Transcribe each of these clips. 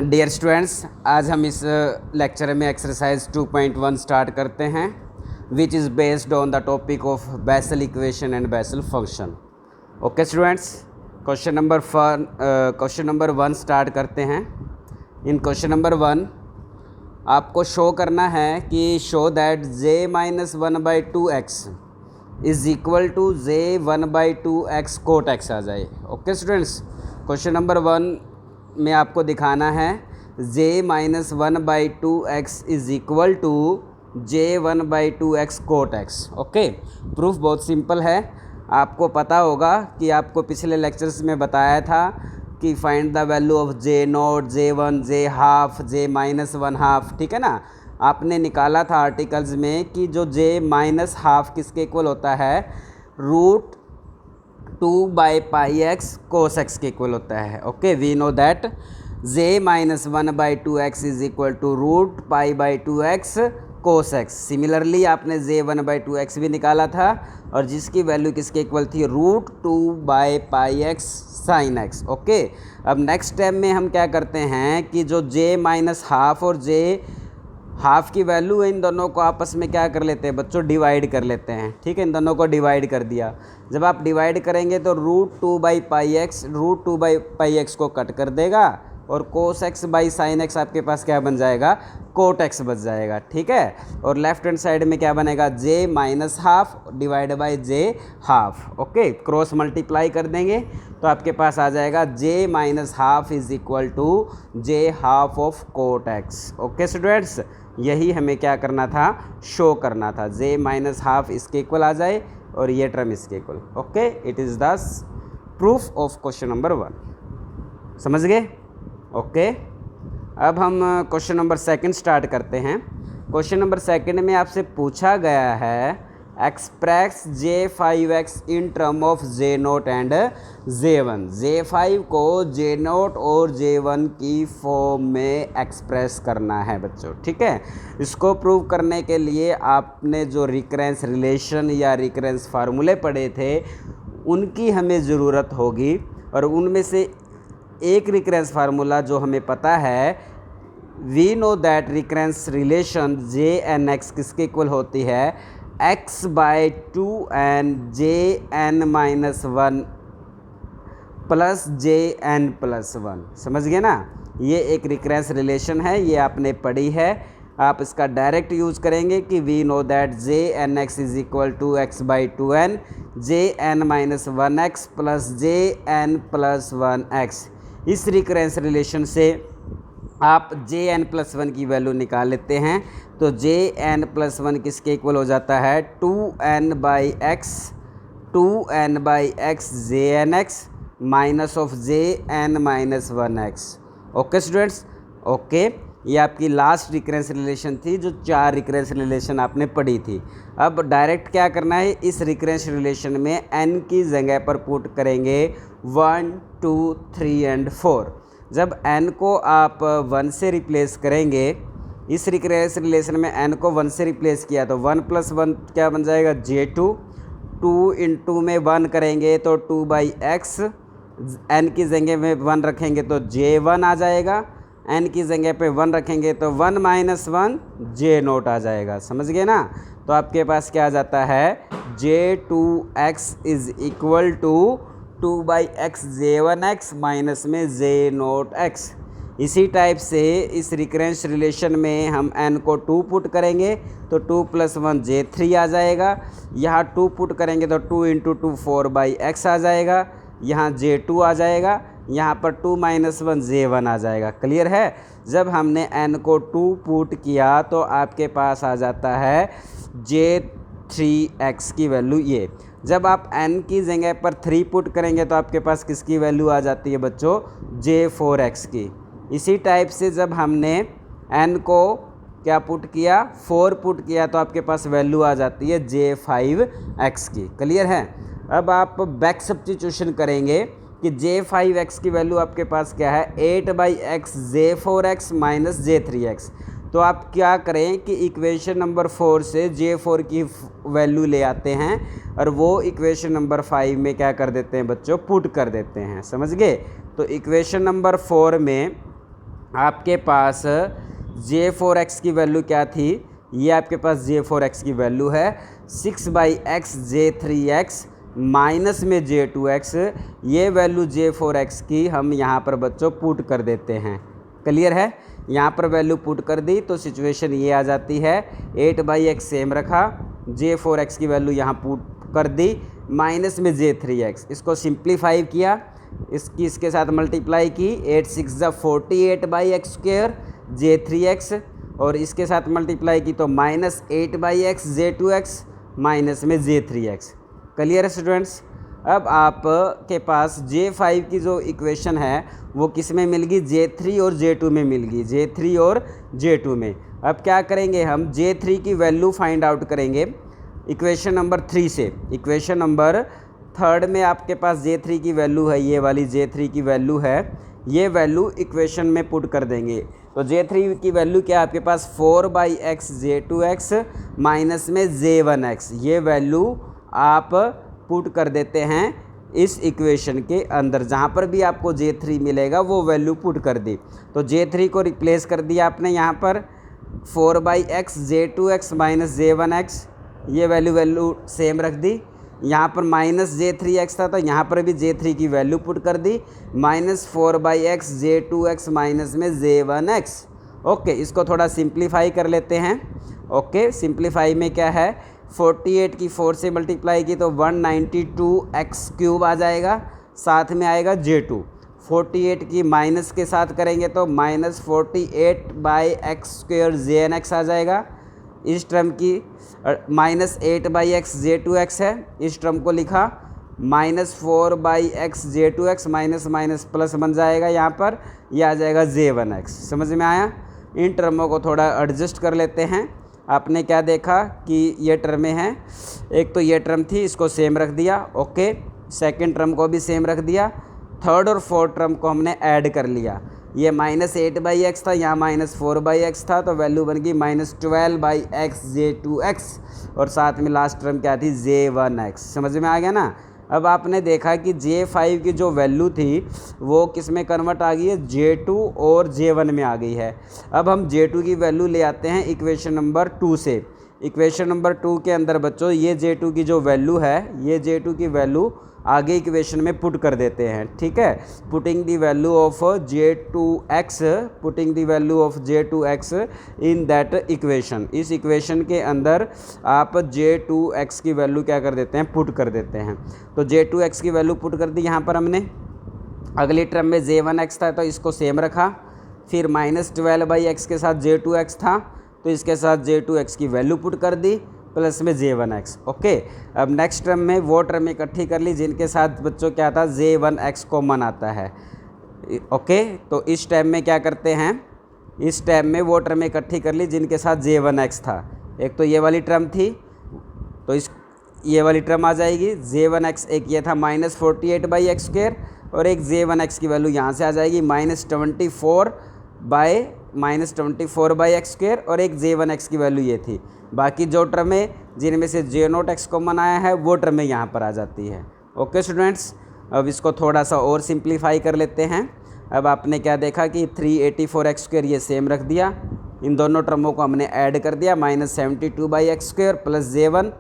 Dear students, आज हम इस लेक्चर में एक्सरसाइज 2.1 स्टार्ट करते हैं which is based on the topic of Bessel equation and Bessel function. Okay students, question number 1 start करते हैं। इन क्वेश्चन नंबर 1 आपको शो करना है कि show that j-1/2x is equal to j1/2x cot x आ जाए। ओके स्टूडेंट्स, क्वेश्चन नंबर 1 में आपको दिखाना है j-1/2x is equal to j1/2x cot x। Okay, proof बहुत सिंपल है। आपको पता होगा कि आपको पिछले लेक्चर्स में बताया था कि find the value of j0, j1, j½ j-1½ ठीक है ना। आपने निकाला था आर्टिकल्स में कि जो j-½ किसके इक्वल होता है, √2/πx cos x के इक्वल होता है। Okay, we know that j-1/2x is equal to √π/2x cos x। Similarly आपने j1/2x भी निकाला था और जिसकी वैल्यू किसके इक्वल थी, √2/πx sin x। ओके, अब नेक्स्ट स्टेप में हम क्या करते हैं कि जो j-½ और j½ की वैल्यू है, इन दोनों को आपस में क्या कर लेते हैं बच्चों, डिवाइड कर लेते हैं। ठीक है, इन दोनों को डिवाइड कर दिया। जब आप डिवाइड करेंगे तो √2/πx को कट कर देगा और cos x by sin x आपके पास क्या बन जाएगा, कोट x बच जाएगा। ठीक है, और लेफ्ट हैंड साइड में क्या बनेगा, j-½ divide by j½ okay, cross multiply कर देंगे तो आपके पास आ जाएगा j-½ is equal to j½ of cot x। Okay students, यही हमें क्या करना था, शो करना था। j-½ इसके इक्वल आ जाए और ये टर्म इसके equal. Okay, it is the proof of question number 1। समझ गए? ओके, अब हम क्वेश्चन नंबर 2 स्टार्ट करते हैं। क्वेश्चन नंबर 2 में आपसे पूछा गया है express j5x in term of j0 and j1। j5 को j0 और j1 की फॉर्म में एक्सप्रेस करना है बच्चों। ठीक है, इसको प्रूव करने के लिए आपने जो रिकरेंस रिलेशन या रिकरेंस फार्मूले पढ़े थे उनकी हमें ज़रूरत होगी, और उनमें से एक रिकरेंस फार्मूला जो हमें पता है, we know that recurrence relation jn(x) किसके इक्वल होती है, x/2n jn-1 प्लस jn+1। समझ गए ना, ये एक रिकरेंस रिलेशन है, ये आपने पढ़ी है। आप इसका डायरेक्ट यूज़ करेंगे कि we know that jn(x) is equal to x/2n jn-1x plus jn+1x। इस रिकरेंस रिलेशन से आप jn+1 की वैल्यू निकाल लेते हैं तो jn+1 किसके इक्वल हो जाता है, 2n/x jnx minus of jn-1x। Okay students, okay, ये आपकी लास्ट रिकरेंस रिलेशन थी जो 4 रिकरेंस रिलेशन आपने पढ़ी थी। अब डायरेक्ट क्या करना है, इस रिकरेंस रिलेशन में n की जगह पर पुट करेंगे 1, 2, 3 एंड 4। जब n को आप 1 से रिप्लेस करेंगे, इस रिकरेंस रिलेशन में n को 1 से रिप्लेस किया तो 1 + 1 क्या बन जाएगा, j2। 2 × में 1 करेंगे तो 2/x, n की जगह में 1 रखेंगे तो j1 आ जाएगा, n की जगह पे 1 रखेंगे तो 1 - 1 j0 आ जाएगा। समझ गए ना, तो आपके पास क्या आ जाता है, j2x is equal to 2/x j1x minus में j0x। इसी टाइप से इस रिकरेंस रिलेशन में हम n को 2 पुट करेंगे तो 2 + 1 j3 आ जाएगा। यहाँ 2 पुट करेंगे तो 2 × 2 4/x आ जाएगा, यहाँ j2 आ जाएगा, यहाँ पर 2 - 1 j1 आ जाएगा। क्लियर है? जब हमने n को 2 पुट किया तो आपके पास आ जाता है j3x की वैल्यू ये। जब आप n की जगह पर 3 पुट करेंगे तो आपके पास किसकी वैल्यू आ जाती है बच्चों, j4x की। इसी टाइप से जब हमने n को क्या पुट किया, 4 पुट किया तो आपके पास वैल्यू आ जाती है j5x की। क्लियर है? अब आप बैक सब्स्टिट्यूशन करेंगे कि j5x की वैल्यू आपके पास क्या है, 8/x j4x माइनस j3x। तो आप क्या करें कि इक्वेशन नंबर 4 से j4 की वैल्यू ले आते हैं और वो इक्वेशन नंबर 5 में क्या कर देते हैं बच्चों, पुट कर देते हैं। समझ गए? तो इक्वेशन नंबर 4 में आपके पास J4x की वैल्यू क्या थी, ये आपके पास J4x की वैल्यू है 6/x J3x माइनस में J2x। ये वैल्यू J4x की हम यहाँ पर बच्चों पुट कर देते हैं। क्लियर है? यहाँ पर वैल्यू पुट कर दी तो सिचुएशन ये आ जाती है 8/x सेम रखा, J4x की वैल्यू यहाँ पुट कर दी माइनस में J3x। इसको सिंप्लीफाई किया, इसके साथ मल्टीप्लाई की, 8 6 48/x स्क्वायर J3x, और इसके साथ मल्टीप्लाई की तो माइनस 8/x J2x माइनस में J3x। क्लियर है स्टूडेंट्स? अब आप के पास J5 की जो इक्वेशन है वो किस में मिल गई, J3 और J2 में मिल गई, J3 और J2 में। अब क्या करेंगे हम, J3 की वैल्यू फाइंड आउट करेंगे इक्वेशन नंबर 3 से। इक्वेशन नंबर 3 में आपके पास J3 की वैल्यू है, ये वाली J3 की वैल्यू है, ये वैल्यू इक्वेशन में पुट कर देंगे। तो J3 की वैल्यू क्या है आपके पास, 4/x J2x माइनस में J1x। ये वैल्यू आप पुट कर देते हैं इस इक्वेशन के अंदर, जहाँ पर भी आपको J3 मिलेगा वो वैल्यू पुट कर दी। तो J3 को रिप्लेस कर दिया आपने यहाँ पर 4/x J2x माइनस J1x, ये वैल्यू सेम रख दी। यहाँ पर माइनस J3x था तो यहाँ पर भी J3 की वैल्यू पुट कर दी, माइनस 4/x J2x माइनस में J1x। ओके, इसको थोड़ा सिंप्लीफाई कर लेते हैं। ओके, सिंप्लीफाई में क्या है, 48 की 4 से मल्टीप्लाई की तो 192x³ आ जाएगा, साथ में आएगा J2। 48 की माइनस के साथ करेंगे तो माइनस 48/x² Jnx आ जाएगा। इस टर्म की माइनस 8/x J2x है, इस टर्म को लिखा minus 4/x J2x minus minus plus बन जाएगा, यहाँ पर यह आ जाएगा J1x। समझ में आया? इन टर्मों को थोड़ा एडजस्ट कर लेते हैं। आपने क्या देखा कि ये टर्में हैं, एक तो ये टर्म थी, इसको सेम रख दिया। ओके, सेकंड टर्म को भी सेम रख दिया, थर्ड और फोर्थ टर्म को हमने ऐड कर लिया। ये माइनस 8/x था, यहाँ माइनस 4/x था, तो वैल्यू बन गई माइनस 12/x J2x, और साथ में लास्ट टर्म क्या थी, J1x। समझ में आ गया ना? अब आपने देखा कि J5 की जो वैल्यू थी वो किस में कन्वर्ट आ गई है, J2 और J1 में आ गई है। अब हम J2 की वैल्यू ले आते हैं इक्वेशन नंबर 2 से। इक्वेशन नंबर 2 के अंदर बच्चों ये J2 की जो वैल्यू है, ये J2 की वैल्यू आगे इक्वेशन में पुट कर देते हैं। ठीक है, putting the value of J2x, putting the value of J2x in that equation. इस इक्वेशन के अंदर आप J2x की वैल्यू क्या कर देते हैं, पुट कर देते हैं। तो J2x की वैल्यू पुट कर दी यहाँ पर हमने। अगली टर्म में J1x था तो इसको सेम रखा, फिर माइनस 12/x के साथ J2x था तो इसके साथ J2x की वैल्यू पुट कर दी प्लस में J1x। ओके, अब नेक्स्ट टर्म में वो टर्म इकट्ठी कर ली जिनके साथ बच्चों क्या था, J1x कॉमन आता है। ओके, तो इस टर्म में क्या करते हैं, इस टर्म में वो टर्म इकट्ठी कर ली जिनके साथ J1x था। एक तो ये वाली टर्म थी तो ये वाली टर्म आ जाएगी J1x, एक ये था माइनस 48/x², और एक J1x की वैल्यू यहाँ से आ जाएगी माइनस 24/x², और एक J1x की वैल्यू ये थी। बाकी जो टर्में जिनमें से J0x कॉमन आया है वो टर्में यहाँ पर आ जाती है। ओके स्टूडेंट्स, अब इसको थोड़ा सा और सिंप्लीफाई कर लेते हैं। अब आपने क्या देखा कि 384x² ये सेम रख दिया, इन दोनों टर्मों को हमने ऐड कर दिया, minus 72/x² plus J1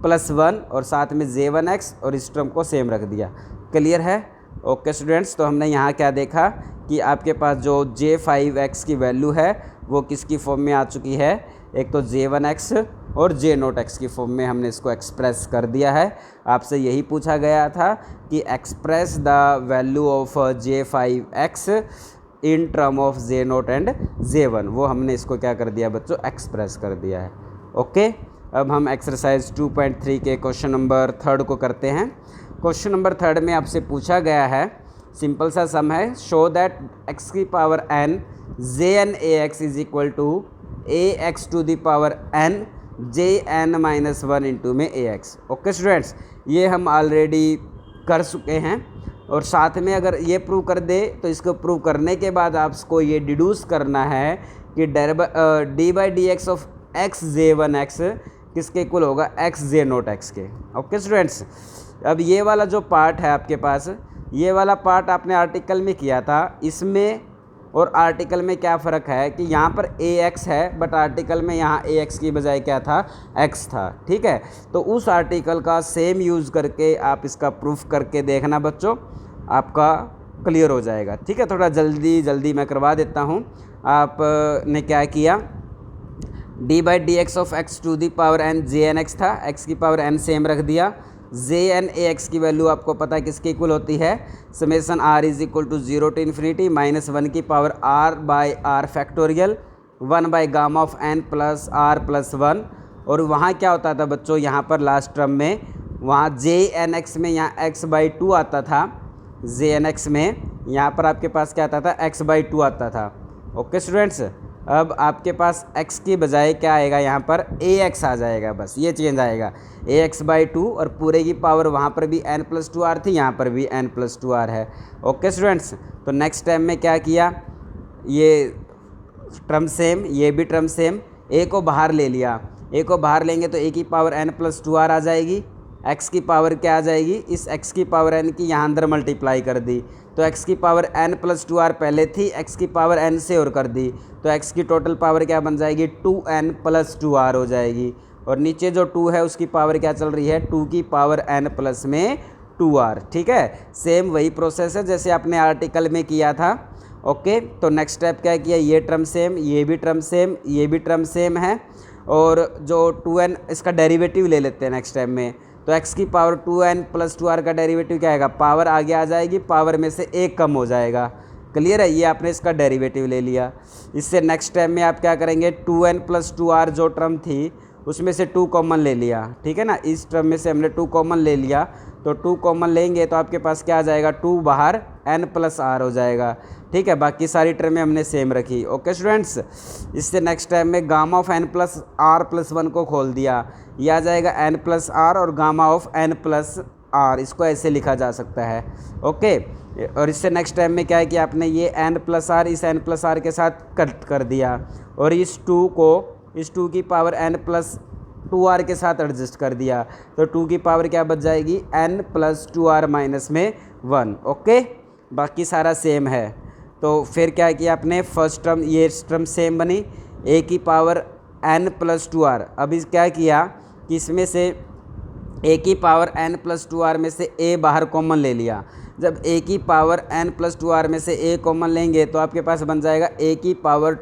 plus 1 और साथ में J1x, और इस टर्म को सेम रख दिया। क्लियर है? ओके स्टूडेंट्स, तो हमने यहाँ क्या देखा कि आपके पास जो J5x की वैल्यू है वो किसकी फॉर्म में आ चुकी है, एक तो J1x और J0x की फॉर्म में हमने इसको एक्सप्रेस कर दिया है। आपसे यही पूछा गया था कि express the value of J5x in term of J0 and J1, वो हमने इसको क्या कर दिया बच्चों, एक्सप्रेस कर दिया है। ओके, अब हम एक्सरसाइज 2.3 के क्वेश्चन नंबर 3 को करते हैं। क्वेश्चन नंबर 3 में आपसे पूछा गया है, सिंपल सा सम है, शो दैट x की power n Jn(ax) is equal to ax to the power n Jn-1 into में ax। ओके स्टूडेंट्स, ये हम ऑलरेडी कर चुके हैं, और साथ में अगर ये प्रूव कर दे तो इसको प्रूव करने के बाद आपको ये डिड्यूस करना है कि d/dx ऑफ x J1x किसके इक्वल होगा, x J0x के। ओके स्टूडेंट्स, अब ये वाला जो पार्ट है आपके पास, ये वाला पार्ट आपने आर्टिकल में किया था, इसमें और आर्टिकल में क्या फ़र्क है कि यहाँ पर ax है बट आर्टिकल में यहाँ ax की बजाय क्या था, x था। ठीक है, तो उस आर्टिकल का सेम यूज़ करके आप इसका प्रूफ करके देखना बच्चों, आपका क्लियर हो जाएगा। ठीक है, थोड़ा जल्दी मैं करवा देता हूँ। आपने क्या किया, d/dx of x to the power n jnx था, x की पावर n सेम रख दिया। jn ax की वैल्यू आपको पता है किसके इक्वल होती है, summation r is equal to 0 to infinity -1 की पावर r/r फैक्टोरियल 1/गामा of n plus r plus 1। और वहाँ क्या होता था बच्चों, यहाँ पर लास्ट टर्म में वहाँ jnx में यहाँ x/2 आता था, jnx में यहाँ पर आपके पास क्या आता था, x/2 आता था। ओके स्टूडेंट्स, अब आपके पास x की बजाय क्या आएगा, यहाँ पर ax आ जाएगा, बस ये चेंज आएगा, ax/2 और पूरे की पावर वहाँ पर भी n+2r थी, यहाँ पर भी n+2r है। ओके स्टूडेंट्स, तो नेक्स्ट टाइम में क्या किया, ये टर्म सेम, ये भी टर्म सेम, a को बाहर ले लिया, a को बाहर लेंगे तो a की पावर n+2r आ जाएगी, x की पावर क्या आ जाएगी, इस x की पावर n की यहाँ अंदर मल्टीप्लाई कर दी, तो x की पावर n+2r पहले थी, x की पावर n से और कर दी, तो x की टोटल पावर क्या बन जाएगी, 2n+2r हो जाएगी। और नीचे जो 2 है उसकी पावर क्या चल रही है, 2 की पावर n प्लस में 2r। ठीक है, सेम वही प्रोसेस है जैसे आपने आर्टिकल में किया था। ओके, तो नेक्स्ट स्टेप क्या किया, ये टर्म सेम, ये भी टर्म सेम, ये भी टर्म सेम है, और जो 2n इसका डेरिवेटिव ले लेते हैं नेक्स्ट टाइम में, तो x की पावर 2n+2r का डेरिवेटिव क्या आएगा, पावर आगे आ जाएगी, पावर में से एक कम हो जाएगा। क्लियर है, ये आपने इसका डेरिवेटिव ले लिया। इससे नेक्स्ट टाइम में आप क्या करेंगे, 2n+2r जो टर्म थी उसमें से 2 कॉमन ले लिया। ठीक है ना, इस टर्म में से हमने 2 कॉमन ले लिया, तो 2 कॉमन लेंगे तो आपके पास क्या आ जाएगा, 2 बाहर n+r हो जाएगा। ठीक है, बाकी सारी टर्में हमने सेम रखी। ओके स्टूडेंट्स, इससे नेक्स्ट टाइम में गामा ऑफ n+r+1 को खोल दिया, ये आ जाएगा n+r और गामा ऑफ n+r, इसको ऐसे लिखा जा सकता है। ओके, और इससे नेक्स्ट टाइम में क्या है कि आपने ये n+r इस n+r के साथ कट कर दिया, और इस 2 को इस 2 की पावर n+2r के साथ एडजस्ट कर दिया, तो 2 की पावर क्या बच जाएगी, n+2r माइनस में 1। ओके, बाकी सारा सेम है। तो फिर क्या किया आपने, फर्स्ट टर्म ये टर्म सेम बनी, a की पावर n+2r। अब इस क्या किया कि इसमें से a की पावर n+2r में से a बाहर कॉमन ले लिया। जब a की पावर n+2r में से a कॉमन लेंगे तो आपके पास बन जाएगा a की पावर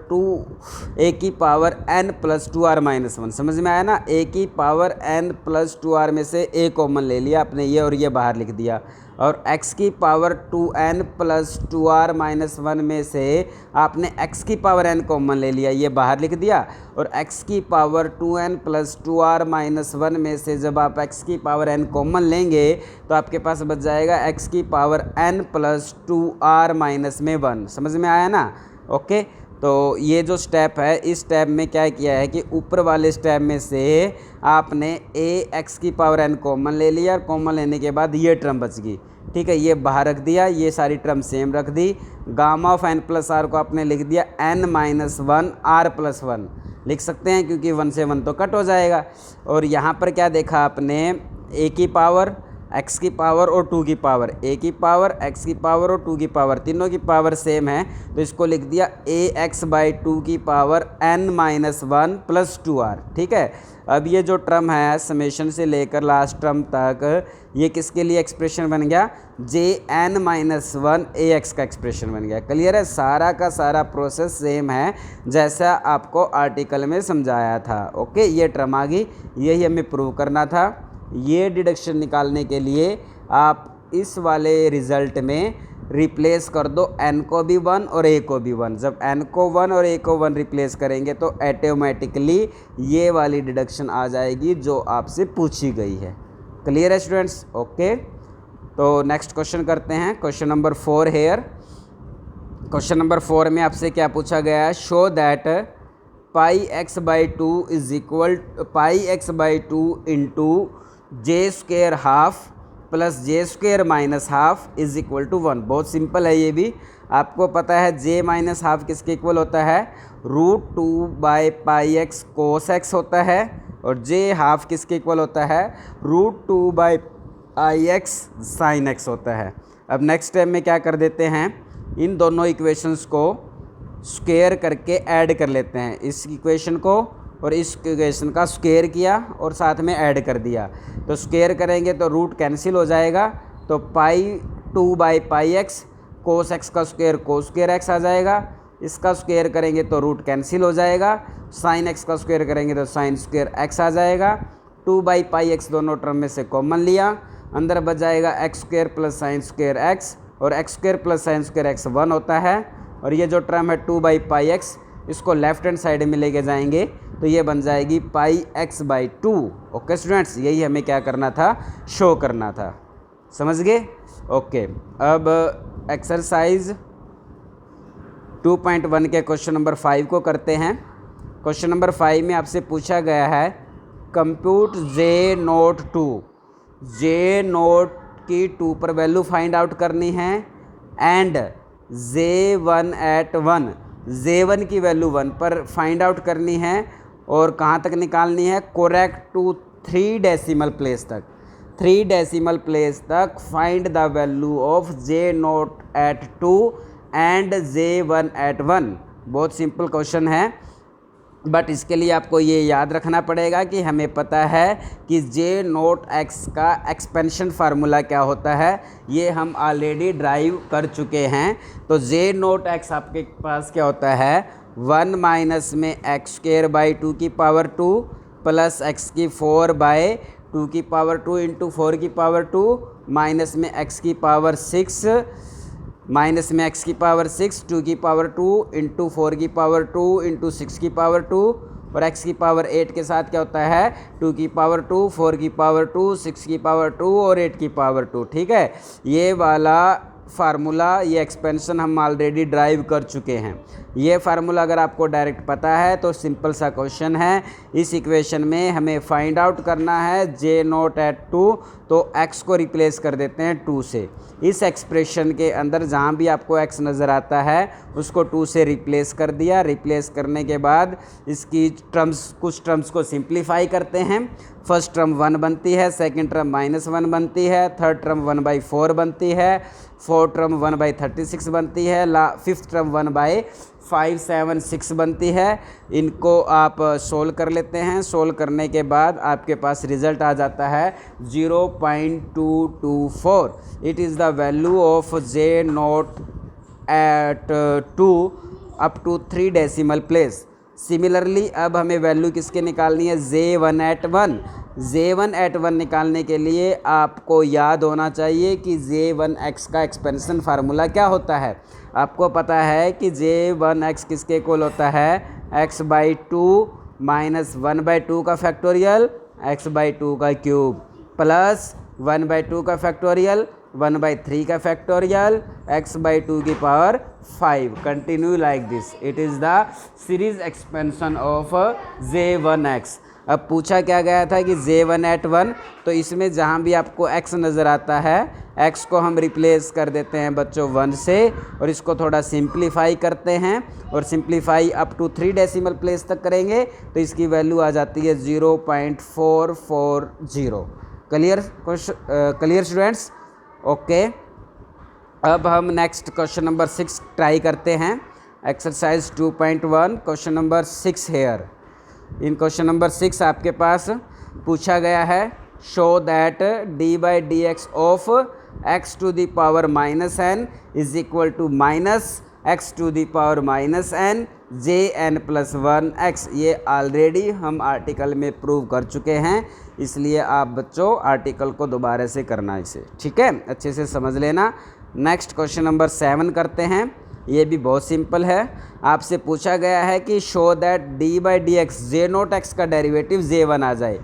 n+2r माइनस 1। समझ में आया ना, a की पावर n+2r में से a कॉमन ले लिया आपने, ये और ये बाहर लिख दिया, और x की पावर 2n+2r माइनस 1 में से आपने x की पावर n कॉमन ले लिया, ये बाहर लिख दिया, और x की पावर 2n+2r माइनस 1 में से जब आप x की पावर n कॉमन लेंगे तो आपके पास बच जाएगा x की पावर n+2r माइनस में 1। समझ में आया ना। ओके, तो ये जो स्टेप है, इस स्टेप में क्या किया है कि ऊपर वाले स्टेप में से आपने x की पावर n कॉमन ले लिया, और कॉमन लेने के बाद ये टर्म बच गई। ठीक है, ये बाहर रख दिया, ये सारी टर्म सेम रख दी, गामा ऑफ n+r को आपने लिख दिया n-1r+1 लिख सकते हैं, क्योंकि 1 से 1 तो कट हो जाएगा। और यहाँ पर क्या देखा आपने, a की पावर, x की पावर और 2 की पावर, a की पावर, x की पावर और 2 की पावर, तीनों की पावर सेम है, तो इसको लिख दिया ax/2 की पावर n-1 + 2r। ठीक है, अब ये जो टर्म है समेशन से लेकर लास्ट टर्म तक, ये किसके लिए एक्सप्रेशन बन गया, jn-1 ax का एक्सप्रेशन बन गया। क्लियर है, सारा का सारा प्रोसेस सेम है जैसा आपको आर्टिकल में समझाया था। ओके, ये टर्म आ गई, यही हमें प्रूव करना था। ये डिडक्शन निकालने के लिए आप इस वाले रिज़ल्ट में रिप्लेस कर दो n को भी 1 और a को भी 1। जब n को 1 और a को 1 रिप्लेस करेंगे तो ऑटोमेटिकली ये वाली डिडक्शन आ जाएगी जो आपसे पूछी गई है। क्लियर है स्टूडेंट्स। ओके, तो नेक्स्ट क्वेश्चन करते हैं, question number 4 here. Question number 4 में आपसे क्या पूछा गया है, show that πx/2 is equal πx/2 into j² plus j² minus half is equal to 1। बहुत सिंपल है, ये भी आपको पता है। j माइनस हाफ किसके इक्वल होता है, √2/πx cos x होता है, और j हाफ किसके इक्वल होता है, √2/πx sin x होता है। अब नेक्स्ट टाइम में क्या कर देते हैं, इन दोनों इक्वेशंस को स्क्वायर करके ऐड कर लेते हैं। इस इक्वेशन को और इस इक्वेशन का स्क्वायर किया और साथ में ऐड कर दिया, तो स्क्वायर करेंगे तो रूट कैंसिल हो जाएगा, तो पाई 2/πx कोस एक्स का स्क्वायर कोस स्क्वायर एक्स आ जाएगा। इसका स्क्वायर करेंगे तो रूट कैंसिल हो जाएगा, साइन एक्स का स्क्वायर करेंगे तो साइन स्क्वायर एक्स आ जाएगा। 2/πx दोनों टर्म में से कॉमन लिया, अंदर बच जाएगा x square plus sine square x, और x square plus sine square x 1 होता है। और ये जो टर्म है 2/πx, इसको लेफ्ट हैंड साइड में लेके जाएंगे तो ये बन जाएगी πx/2। ओके स्टूडेंट्स, यही हमें क्या करना था, शो करना था। समझ गए? ओके, अब एक्सरसाइज 2.1 के क्वेश्चन नंबर 5 को करते हैं। क्वेश्चन नंबर 5 में आपसे पूछा गया है कंप्यूट J02, J0 की 2 पर वैल्यू फाइंड आउट करनी है एंड J1 at 1, J1 की वैल्यू 1 पर फाइंड आउट करनी है और कहाँ तक निकालनी है, करेक्ट टू 3 डेसिमल प्लेस तक। 3 डेसिमल प्लेस तक find the value of J0 at 2 and J1 at 1। बहुत सिंपल क्वेश्चन है, बट इसके लिए आपको ये याद रखना पड़ेगा कि हमें पता है कि J0x का एक्सपेंशन फार्मूला क्या होता है, ये हम ऑलरेडी ड्राइव कर चुके हैं। तो J0x आपके पास क्या होता है, 1 माइनस में x² 2 plus x⁴/2 into 4 minus में x⁶ माइनस में x⁶ 2 इंटू 4 इंटू 6 और x⁸ के साथ क्या होता है 2 4 6 और 8 ठीक है। ये वाला फार्मूला, ये एक्सपेंशन हम ऑलरेडी ड्राइव कर चुके हैं। ये फार्मूला अगर आपको डायरेक्ट पता है तो सिंपल सा क्वेश्चन है। इस इक्वेशन में हमें फाइंड आउट करना है J0 at 2, तो x को रिप्लेस कर देते हैं 2 से। इस एक्सप्रेशन के अंदर जहाँ भी आपको x नज़र आता है उसको 2 से रिप्लेस कर दिया। रिप्लेस करने के बाद इसकी कुछ टर्म्स को सिंप्लीफाई करते हैं। फर्स्ट टर्म 1 बनती है, सेकंड टर्म -1 बनती है, थर्ड टर्म 1/4 बनती है, फोर्थ टर्म 1/36 बनती है, फिफ्थ टर्म 1/576 बनती है। इनको आप सोल्व कर लेते हैं। सोल्व करने के बाद आपके पास रिज़ल्ट आ जाता है 0.224। It is the value of J0 at 2 up to 3 decimal place. Similarly अब हमें वैल्यू किसके निकालनी है, J1 at 1। J1 at 1 निकालने के लिए आपको याद होना चाहिए कि J1x का एक्सपेंशन फार्मूला क्या होता है। आपको पता है कि J1x किसके इक्वल होता है, x/2 माइनस 1/2 का फैक्टोरियल x/2 का क्यूब प्लस 1/2 का फैक्टोरियल 1/3 का फैक्टोरियल x/2 की power 5। Continue like this. It is the series expansion of J1x। अब पूछा क्या गया था कि J1 at 1, तो इसमें जहाँ भी आपको x नज़र आता है x को हम रिप्लेस कर देते हैं बच्चों 1 से, और इसको थोड़ा सिंप्लीफाई करते हैं और simplify up to 3 decimal place तक करेंगे तो इसकी वैल्यू आ जाती है 0.440। Clear students? ओके, अब हम नेक्स्ट क्वेश्चन नंबर 6 ट्राई करते हैं। Exercise 2.1 question number 6 here. In question number 6 आपके पास पूछा गया है show that d/dx of x to the power -n is equal to -x to the power -n jn+1x। ये ऑलरेडी हम आर्टिकल में प्रूव कर चुके हैं, इसलिए आप बच्चों आर्टिकल को दोबारा से करना इसे, ठीक है, अच्छे से समझ लेना। नेक्स्ट क्वेश्चन नंबर 7 करते हैं। ये भी बहुत सिंपल है। आपसे पूछा गया है कि शो दैट d/dx J0x का डेरिवेटिव J1 आ जाए।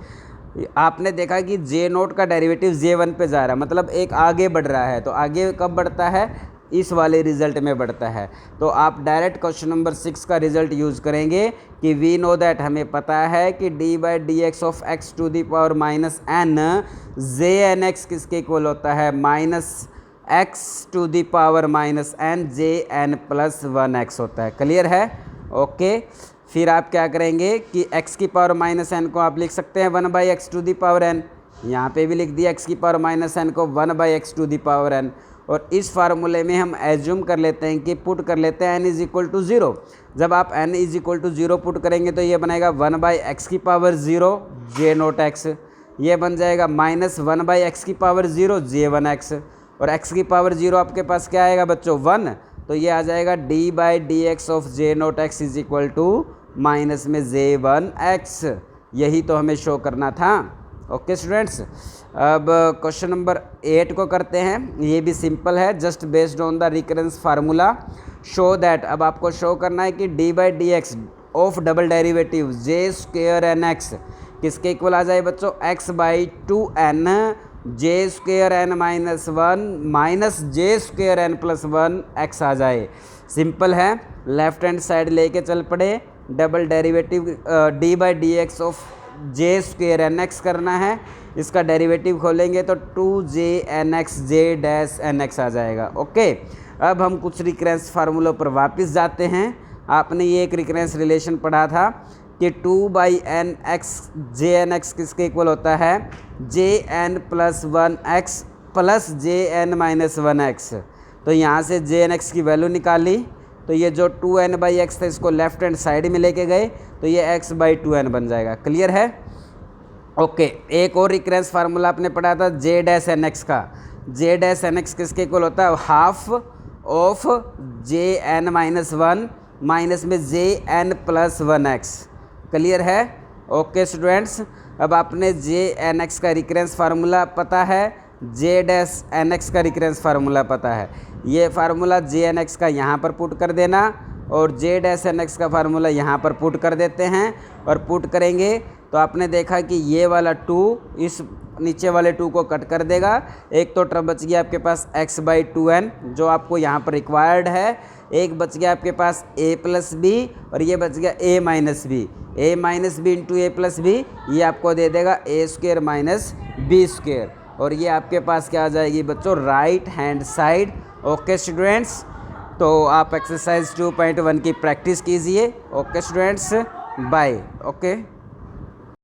आपने देखा कि J0 का डेरिवेटिव J1 पे जा रहा है, मतलब एक आगे बढ़ रहा है। तो आगे कब बढ़ता है, इस वाले रिज़ल्ट में बढ़ता है। तो आप डायरेक्ट क्वेश्चन नंबर 6 का रिज़ल्ट यूज़ करेंगे कि वी नो दैट, हमें पता है कि d/dx of x to the power -n jnx किसके इक्वल होता है, -x to the power -n jn+1x होता है। क्लियर है? ओके, फिर आप क्या करेंगे कि x की पावर -n को आप लिख सकते हैं 1/x to the power n। यहाँ पे भी लिख दिया x की पावर -n को 1/x to the power n। और इस फार्मूले में हम एज्यूम कर लेते हैं कि पुट कर लेते हैं n इज इक्वल टू 0। जब आप n is equal to 0 put करेंगे तो ये बनेगा 1/x⁻0 j0x, ये बन जाएगा -1/x⁻0 j1x, और x⁻0 आपके पास क्या आएगा बच्चों 1, तो ये आ जाएगा d/dx of j0x is equal to minus में j1x। यही तो हमें शो करना था। ओके स्टूडेंट्स, अब क्वेश्चन नंबर 8 को करते हैं। ये भी सिंपल है, just based on the recurrence formula show that. अब आपको शो करना है कि d/dx of double derivative j²n(x) किसके इक्वल आ जाए बच्चों, x/2n j²n - 1 minus j²n+1 x आ जाए। सिंपल है, लेफ्ट हैंड साइड लेके चल पड़े, double derivative d/dx of j²n(x) करना है। इसका डेरिवेटिव खोलेंगे तो 2jnx j-nx आ जाएगा। ओके, अब हम कुछ रिकरेंस फार्मूलों पर वापस जाते हैं। आपने ये एक रिकरेंस रिलेशन पढ़ा था कि 2/nx jnx किसके इक्वल होता है, jn+1x प्लस jn-1x। तो यहाँ से jnx की वैल्यू निकाली, तो ये जो 2n/x था इसको लेफ्ट हैंड साइड में लेके गए तो ये x/2n बन जाएगा। क्लियर है? ओके, एक और रिकरेंस फार्मूला आपने पढ़ा था j-nx का। j-nx किसके इक्वल होता है, हाफ ऑफ jn-1 माइनस में jn+1x। क्लियर है? ओके स्टूडेंट्स, अब आपने jnx का रिकरेंस फार्मूला पता है, j-nx का रिकरेंस फार्मूला पता है। ये फार्मूला jnx का यहाँ पर पुट कर देना और j-nx का फार्मूला यहाँ पर पुट कर देते हैं, और पुट करेंगे तो आपने देखा कि ये वाला 2 इस नीचे वाले 2 को कट कर देगा। एक तो टर्म बच गया आपके पास x/2n जो आपको यहाँ पर रिक्वायर्ड है, एक बच गया आपके पास a+b और ये बच गया a-b। a-b इंटू a+b ये आपको दे देगा a² - b², और ये आपके पास क्या आ जाएगी बच्चों, right hand side. Okay students, तो आप एक्सरसाइज 2.1 की प्रैक्टिस कीजिए। Okay students, bye. ओके।